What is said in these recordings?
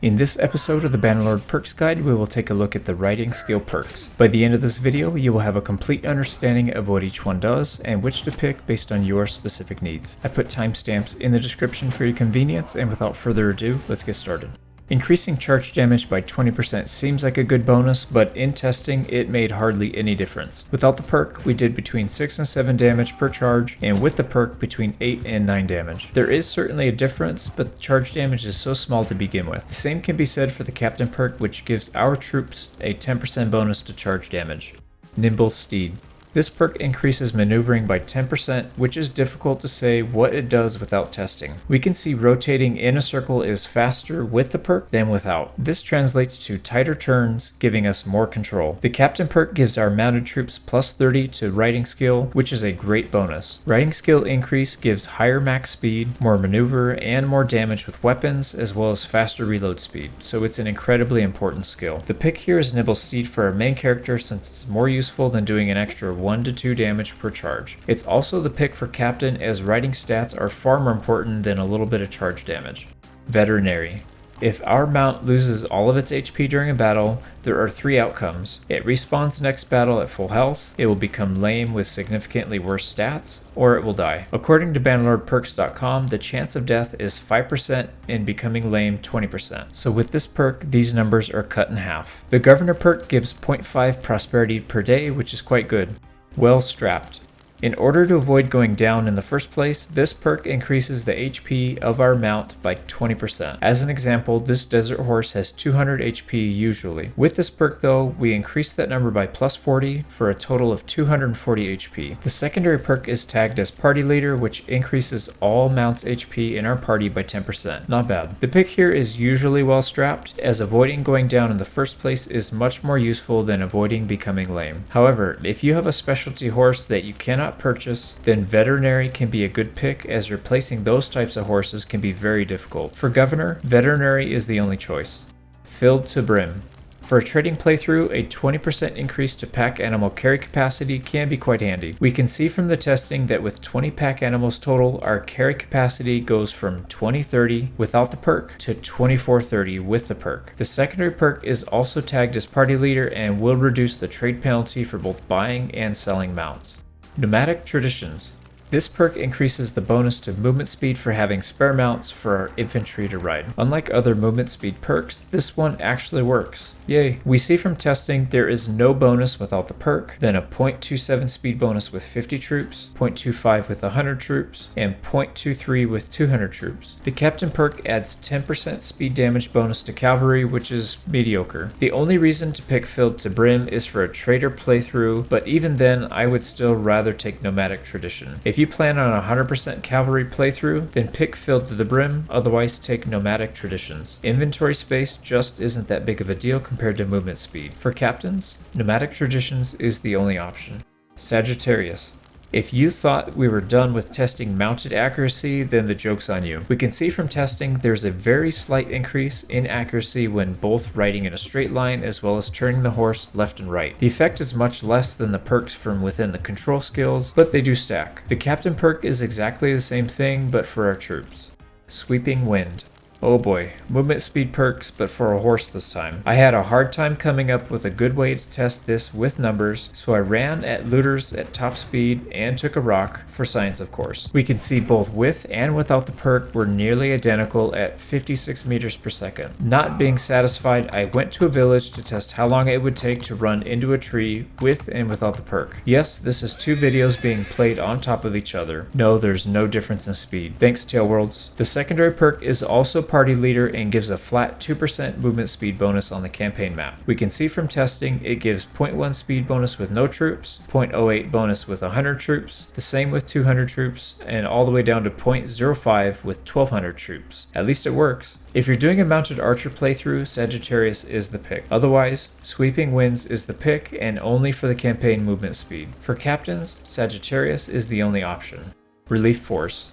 In this episode of the Bannerlord Perks Guide, we will take a look at the riding skill perks. By the end of this video, you will have a complete understanding of what each one does and which to pick based on your specific needs. I put timestamps in the description for your convenience, and without further ado, let's get started. Increasing charge damage by 20% seems like a good bonus, but in testing, it made hardly any difference. Without the perk, we did between 6 and 7 damage per charge, and with the perk, between 8 and 9 damage. There is certainly a difference, but the charge damage is so small to begin with. The same can be said for the Captain perk, which gives our troops a 10% bonus to charge damage. Nimble Steed. This perk increases maneuvering by 10%, which is difficult to say what it does without testing. We can see rotating in a circle is faster with the perk than without. This translates to tighter turns, giving us more control. The Captain perk gives our mounted troops plus 30 to riding skill, which is a great bonus. Riding skill increase gives higher max speed, more maneuver, and more damage with weapons, as well as faster reload speed, so it's an incredibly important skill. The pick here is Nimble Steed for our main character, since it's more useful than doing an extra 1 to 2 damage per charge. It's also the pick for Captain, as riding stats are far more important than a little bit of charge damage. Veterinary. If our mount loses all of its HP during a battle, there are 3 outcomes. It respawns next battle at full health, it will become lame with significantly worse stats, or it will die. According to BannerlordPerks.com, the chance of death is 5% and becoming lame 20%. So with this perk, these numbers are cut in half. The Governor perk gives 0.5 prosperity per day, which is quite good. Well strapped. In order to avoid going down in the first place, this perk increases the HP of our mount by 20%. As an example, this desert horse has 200 HP usually. With this perk though, we increase that number by plus 40 for a total of 240 HP. The secondary perk is tagged as Party Leader, which increases all mounts HP in our party by 10%. Not bad. The pick here is usually well strapped, as avoiding going down in the first place is much more useful than avoiding becoming lame. However, if you have a specialty horse that you cannot purchase, then Veterinary can be a good pick, as replacing those types of horses can be very difficult. For Governor, Veterinary is the only choice. Filled to Brim. For a trading playthrough, a 20% increase to pack animal carry capacity can be quite handy. We can see from the testing that with 20 pack animals total, our carry capacity goes from 2030 without the perk to 2430 with the perk. The secondary perk is also tagged as Party Leader and will reduce the trade penalty for both buying and selling mounts. Nomadic Traditions. This perk increases the bonus to movement speed for having spare mounts for our infantry to ride. Unlike other movement speed perks, this one actually works. Yay. We see from testing there is no bonus without the perk, then a 0.27 speed bonus with 50 troops, 0.25 with 100 troops, and 0.23 with 200 troops. The Captain perk adds 10% speed damage bonus to Cavalry, which is mediocre. The only reason to pick Filled to Brim is for a trader playthrough, but even then I would still rather take Nomadic Tradition. If you plan on a 100% Cavalry playthrough, then pick Filled to the Brim, otherwise take Nomadic Traditions. Inventory space just isn't that big of a deal compared to movement speed. For captains, Nomadic Traditions is the only option. Sagittarius. If you thought we were done with testing mounted accuracy, then the joke's on you. We can see from testing there's a very slight increase in accuracy when both riding in a straight line as well as turning the horse left and right. The effect is much less than the perks from within the control skills, but they do stack. The Captain perk is exactly the same thing, but for our troops. Sweeping Wind. Oh boy, movement speed perks, but for a horse this time. I had a hard time coming up with a good way to test this with numbers, so I ran at looters at top speed and took a rock, for science of course. We can see both with and without the perk were nearly identical at 56 meters per second. Not being satisfied, I went to a village to test how long it would take to run into a tree with and without the perk. Yes, this is 2 videos being played on top of each other. No, there's no difference in speed. Thanks, Tailworlds. The secondary perk is also Party Leader and gives a flat 2% movement speed bonus on the campaign map. We can see from testing it gives 0.1 speed bonus with no troops, 0.08 bonus with 100 troops, the same with 200 troops, and all the way down to 0.05 with 1200 troops. At least it works. If you're doing a mounted archer playthrough, Sagittarius is the pick. Otherwise, Sweeping Winds is the pick and only for the campaign movement speed. For captains, Sagittarius is the only option. Relief Force.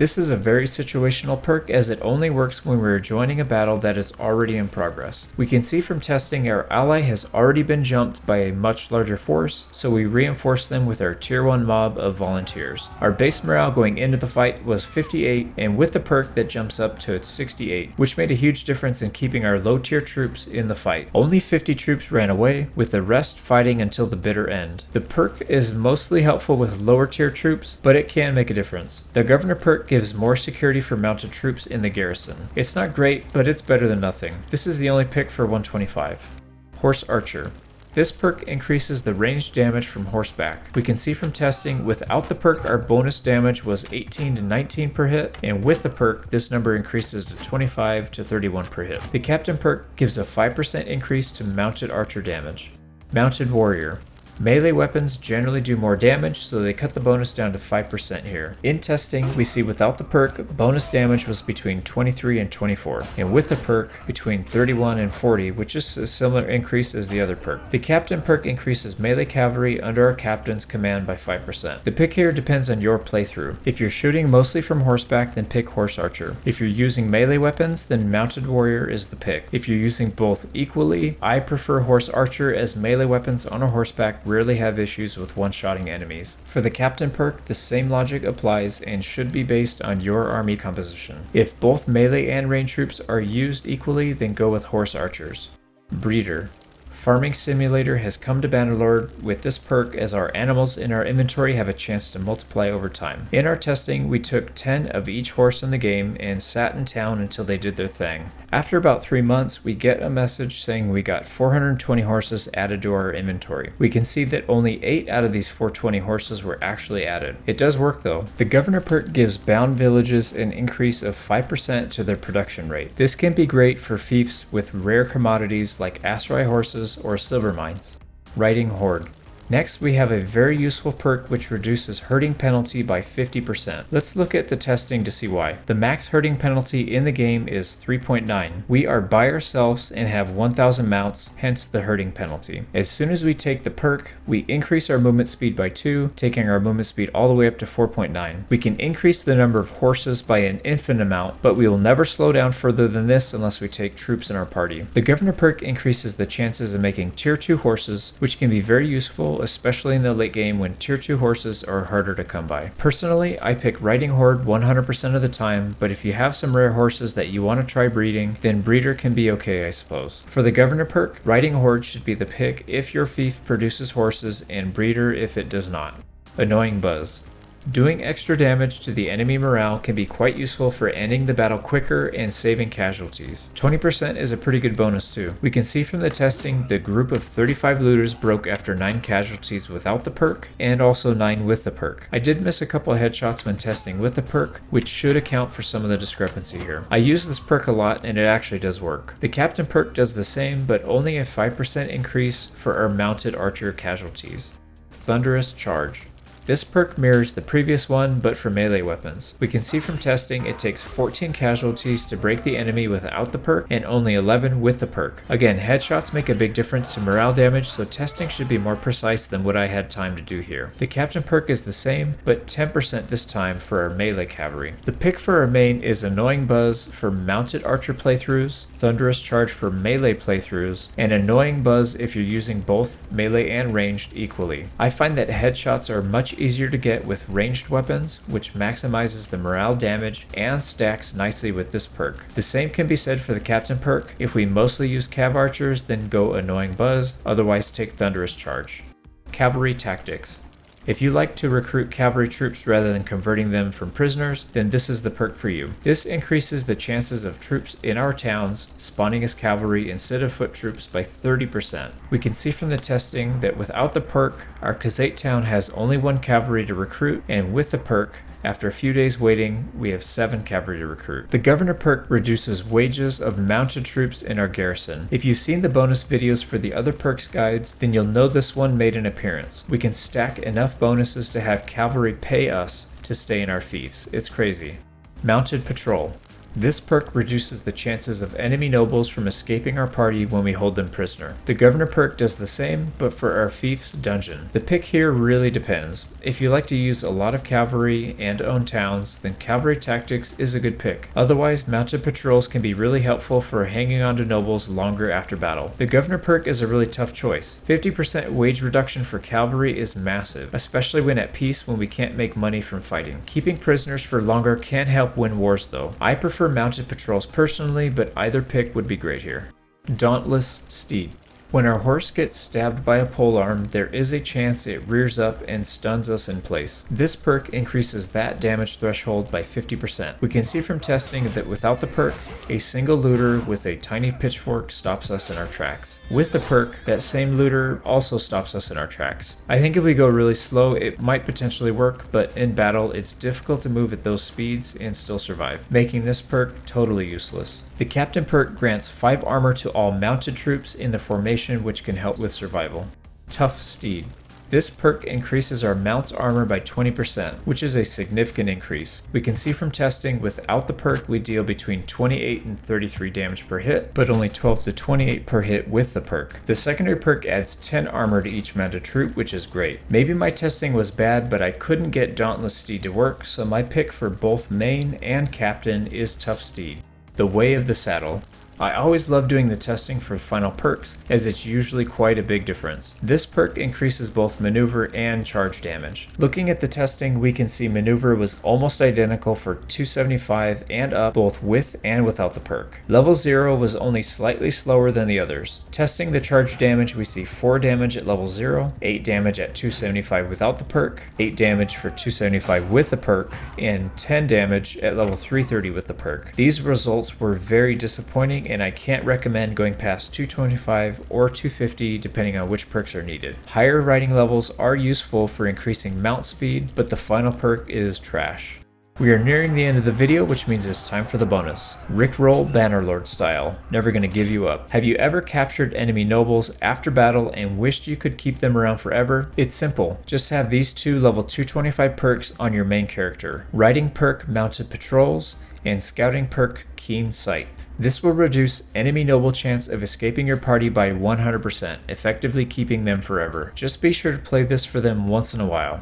This is a very situational perk as it only works when we are joining a battle that is already in progress. We can see from testing our ally has already been jumped by a much larger force, so we reinforce them with our tier 1 mob of volunteers. Our base morale going into the fight was 58, and with the perk that jumps up to its 68, which made a huge difference in keeping our low tier troops in the fight. Only 50 troops ran away, with the rest fighting until the bitter end. The perk is mostly helpful with lower tier troops, but it can make a difference. The Governor perk gives more security for mounted troops in the garrison. It's not great, but it's better than nothing. This is the only pick for 125. Horse Archer. This perk increases the ranged damage from horseback. We can see from testing, without the perk our bonus damage was 18 to 19 per hit, and with the perk this number increases to 25 to 31 per hit. The Captain perk gives a 5% increase to mounted archer damage. Mounted Warrior. Melee weapons generally do more damage, so they cut the bonus down to 5% here. In testing, we see without the perk, bonus damage was between 23 and 24, and with the perk, between 31 and 40, which is a similar increase as the other perk. The Captain perk increases melee cavalry under our captain's command by 5%. The pick here depends on your playthrough. If you're shooting mostly from horseback, then pick Horse Archer. If you're using melee weapons, then Mounted Warrior is the pick. If you're using both equally, I prefer Horse Archer as melee weapons on a horseback rarely have issues with one-shotting enemies. For the Captain perk, the same logic applies and should be based on your army composition. If both melee and ranged troops are used equally, then go with Horse Archers. Breeder. Farming Simulator has come to Bannerlord with this perk as our animals in our inventory have a chance to multiply over time. In our testing, we took 10 of each horse in the game and sat in town until they did their thing. After about 3 months, we get a message saying we got 420 horses added to our inventory. We can see that only 8 out of these 420 horses were actually added. It does work though. The Governor perk gives bound villages an increase of 5% to their production rate. This can be great for fiefs with rare commodities like Asteroid horses or silver mines. Riding Horde. Next, we have a very useful perk which reduces herding penalty by 50%. Let's look at the testing to see why. The max herding penalty in the game is 3.9. We are by ourselves and have 1000 mounts, hence the herding penalty. As soon as we take the perk, we increase our movement speed by 2, taking our movement speed all the way up to 4.9. We can increase the number of horses by an infinite amount, but we will never slow down further than this unless we take troops in our party. The Governor perk increases the chances of making tier 2 horses, which can be very useful, especially in the late game when tier 2 horses are harder to come by. Personally, I pick Riding Horde 100% of the time, but if you have some rare horses that you want to try breeding, then Breeder can be okay, I suppose. For the Governor perk, Riding Horde should be the pick if your fief produces horses and Breeder if it does not. Annoying Buzz. Doing extra damage to the enemy morale can be quite useful for ending the battle quicker and saving casualties. 20% is a pretty good bonus too. We can see from the testing the group of 35 looters broke after 9 casualties without the perk and also 9 with the perk. I did miss a couple of headshots when testing with the perk, which should account for some of the discrepancy here. I use this perk a lot and it actually does work. The Captain perk does the same, but only a 5% increase for our mounted archer casualties. Thunderous Charge. This perk mirrors the previous one, but for melee weapons. We can see from testing it takes 14 casualties to break the enemy without the perk, and only 11 with the perk. Again, headshots make a big difference to morale damage, so testing should be more precise than what I had time to do here. The Captain perk is the same, but 10% this time for our melee cavalry. The pick for our main is Annoying Buzz for mounted archer playthroughs, Thunderous Charge for melee playthroughs, and Annoying Buzz if you're using both melee and ranged equally. I find that headshots are much easier to get with ranged weapons, which maximizes the morale damage and stacks nicely with this perk. The same can be said for the Captain perk. If we mostly use Cav Archers, then go Annoying Buzz, otherwise take Thunderous Charge. Cavalry Tactics. If you like to recruit cavalry troops rather than converting them from prisoners, then this is the perk for you. This increases the chances of troops in our towns spawning as cavalry instead of foot troops by 30%. We can see from the testing that without the perk, our Kazate town has only 1 cavalry to recruit, and with the perk, after a few days waiting, we have 7 cavalry to recruit. The Governor perk reduces wages of mounted troops in our garrison. If you've seen the bonus videos for the other perks guides, then you'll know this one made an appearance. We can stack enough bonuses to have cavalry pay us to stay in our fiefs. It's crazy. Mounted Patrol. This perk reduces the chances of enemy nobles from escaping our party when we hold them prisoner. The Governor perk does the same, but for our fief's dungeon. The pick here really depends. If you like to use a lot of cavalry and own towns, then cavalry tactics is a good pick. Otherwise, mounted patrols can be really helpful for hanging on to nobles longer after battle. The Governor perk is a really tough choice. 50% wage reduction for cavalry is massive, especially when at peace when we can't make money from fighting. Keeping prisoners for longer can help win wars though. I prefer mounted patrols personally, but either pick would be great here. Dauntless Steed. When our horse gets stabbed by a polearm, there is a chance it rears up and stuns us in place. This perk increases that damage threshold by 50%. We can see from testing that without the perk, a single looter with a tiny pitchfork stops us in our tracks. With the perk, that same looter also stops us in our tracks. I think if we go really slow, it might potentially work, but in battle, it's difficult to move at those speeds and still survive, making this perk totally useless. The Captain perk grants 5 armor to all mounted troops in the formation, which can help with survival. Tough Steed. This perk increases our mount's armor by 20%, which is a significant increase. We can see from testing without the perk we deal between 28 and 33 damage per hit, but only 12 to 28 per hit with the perk. The secondary perk adds 10 armor to each mounted troop, which is great. Maybe my testing was bad, but I couldn't get Dauntless Steed to work, so my pick for both main and captain is Tough Steed. The Way of the Saddle. I always love doing the testing for final perks, as it's usually quite a big difference. This perk increases both maneuver and charge damage. Looking at the testing, we can see maneuver was almost identical for 275 and up, both with and without the perk. Level 0 was only slightly slower than the others. Testing the charge damage, we see 4 damage at level 0, 8 damage at 275 without the perk, 8 damage for 275 with the perk, and 10 damage at level 330 with the perk. These results were very disappointing, and I can't recommend going past 225 or 250 depending on which perks are needed. Higher riding levels are useful for increasing mount speed, but the final perk is trash. We are nearing the end of the video, which means it's time for the bonus. Rickroll Bannerlord style. Never gonna give you up. Have you ever captured enemy nobles after battle and wished you could keep them around forever? It's simple. Just have these 2 level 225 perks on your main character. Riding perk Mounted Patrols and Scouting perk Keen Sight. This will reduce enemy noble chance of escaping your party by 100%, effectively keeping them forever. Just be sure to play this for them once in a while,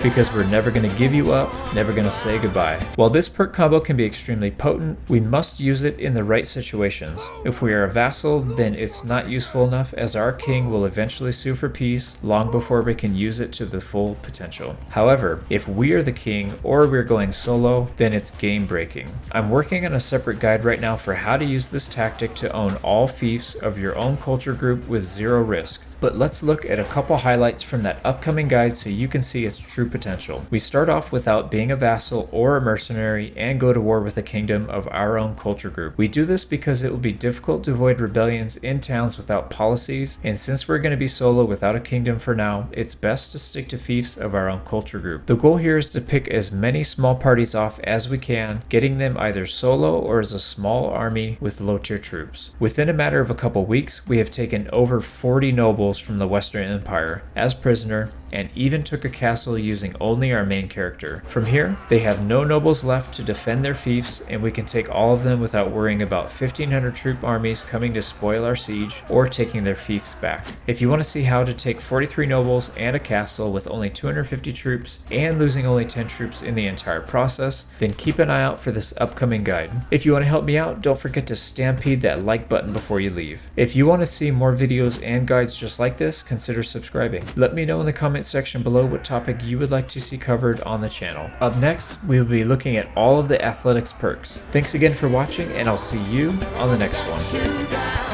because we're never going to give you up, never going to say goodbye. While this perk combo can be extremely potent, we must use it in the right situations. If we are a vassal, then it's not useful enough, as our king will eventually sue for peace long before we can use it to the full potential. However, if we are the king or we're going solo, then it's game breaking. I'm working on a separate guide right now for how to use this tactic to own all fiefs of your own culture group with 0 risk. But let's look at a couple highlights from that upcoming guide so you can see its true potential. We start off without being a vassal or a mercenary and go to war with a kingdom of our own culture group. We do this because it will be difficult to avoid rebellions in towns without policies, and since we're going to be solo without a kingdom for now, it's best to stick to fiefs of our own culture group. The goal here is to pick as many small parties off as we can, getting them either solo or as a small army with low tier troops. Within a matter of a couple weeks, we have taken over 40 nobles from the Western Empire as prisoner, and even took a castle using only our main character. From here, they have no nobles left to defend their fiefs, and we can take all of them without worrying about 1,500 troop armies coming to spoil our siege or taking their fiefs back. If you want to see how to take 43 nobles and a castle with only 250 troops and losing only 10 troops in the entire process, then keep an eye out for this upcoming guide. If you want to help me out, don't forget to stampede that like button before you leave. If you want to see more videos and guides just like this, consider subscribing. Let me know in the comment section below what topic you would like to see covered on the channel. Up next, we will be looking at all of the athletics perks. Thanks again for watching, and I'll see you on the next one.